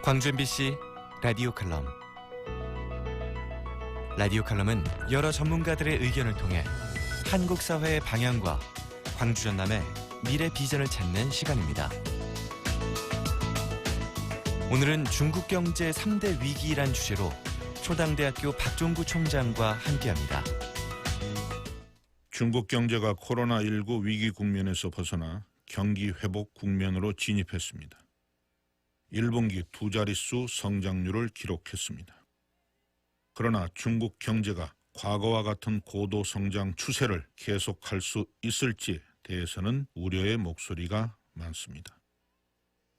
광주 MBC 라디오 칼럼. 라디오 칼럼은 여러 전문가들의 의견을 통해 한국 사회의 방향과 광주 전남의 미래 비전을 찾는 시간입니다. 오늘은 중국 경제 3대 위기란 주제로 초당대학교 박종구 총장과 함께합니다. 중국 경제가 코로나19 위기 국면에서 벗어나 경기 회복 국면으로 진입했습니다. 1분기 두 자릿수 성장률을 기록했습니다. 그러나 중국 경제가 과거와 같은 고도 성장 추세를 계속할 수 있을지에 대해서는 우려의 목소리가 많습니다.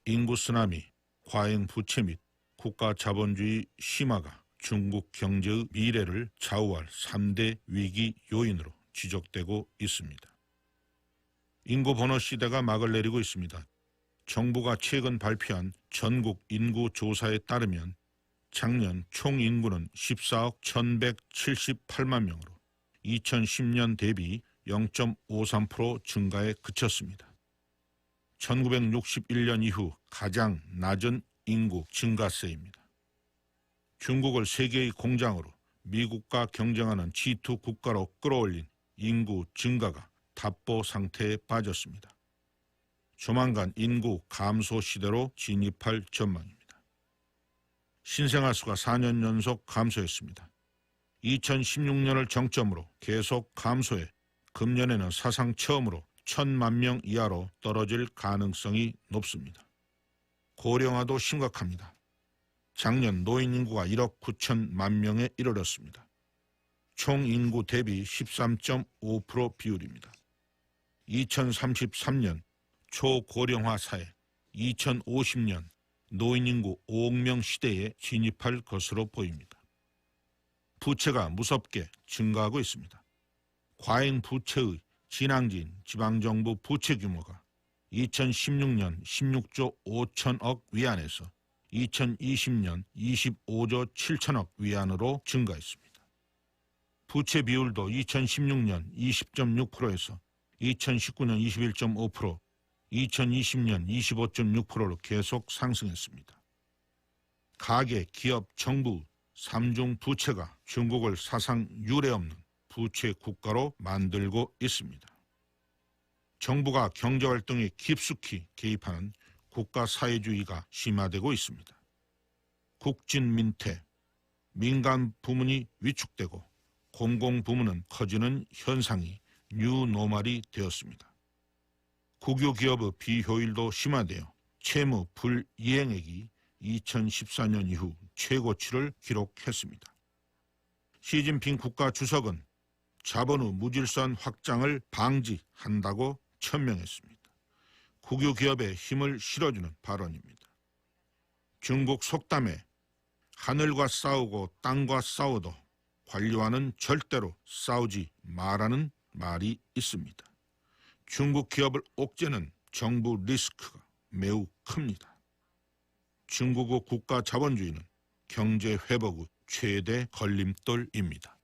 인구 쓰나미, 과잉 부채 및 국가 자본주의 심화가 중국 경제의 미래를 좌우할 3대 위기 요인으로 지적되고 있습니다. 인구 번호 시대가 막을 내리고 있습니다. 정부가 최근 발표한 전국 인구 조사에 따르면 작년 총 인구는 14억 1,178만 명으로 2010년 대비 0.53% 증가에 그쳤습니다. 1961년 이후 가장 낮은 인구 증가세입니다. 중국을 세계의 공장으로 미국과 경쟁하는 G2 국가로 끌어올린 인구 증가가 답보 상태에 빠졌습니다. 조만간 인구 감소 시대로 진입할 전망입니다. 신생아 수가 4년 연속 감소했습니다. 2016년을 정점으로 계속 감소해 금년에는 사상 처음으로 1,000만 명 이하로 떨어질 가능성이 높습니다. 고령화도 심각합니다. 작년 노인 인구가 1억 9천만 명에 이르렀습니다. 총 인구 대비 13.5% 비율입니다. 2033년 초고령화 사회, 2050년 노인 인구 5억 명 시대에 진입할 것으로 보입니다. 부채가 무섭게 증가하고 있습니다. 과잉 부채의 진앙지인 지방정부 부채 규모가 2016년 16조 5천억 위안에서 2020년 25조 7천억 위안으로 증가했습니다. 부채 비율도 2016년 20.6%에서 2019년 21.5%, 2020년 25.6%로 계속 상승했습니다. 가계, 기업, 정부 3중 부채가 중국을 사상 유례없는 부채 국가로 만들고 있습니다. 정부가 경제활동에 깊숙이 개입하는 국가 사회주의가 심화되고 있습니다. 국진민퇴, 민간 부문이 위축되고 공공부문은 커지는 현상이 뉴노멀이 되었습니다. 국유기업의 비효율도 심화되어 채무 불이행액이 2014년 이후 최고치를 기록했습니다. 시진핑 국가주석은 자본의 무질서한 확장을 방지한다고 천명했습니다. 국유기업에 힘을 실어주는 발언입니다. 중국 속담에 하늘과 싸우고 땅과 싸워도 관료와는 절대로 싸우지 마라는 말이 있습니다. 중국 기업을 옥죄는 정부 리스크가 매우 큽니다. 중국의 국가 자본주의는 경제 회복의 최대 걸림돌입니다.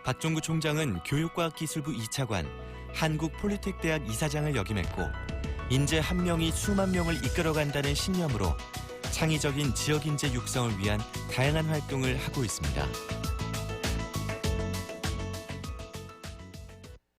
박종구 총장은 교육과학기술부 2차관, 한국폴리텍대학 이사장을 역임했고 인재 한 명이 수만 명을 이끌어간다는 신념으로 창의적인 지역인재 육성을 위한 다양한 활동을 하고 있습니다.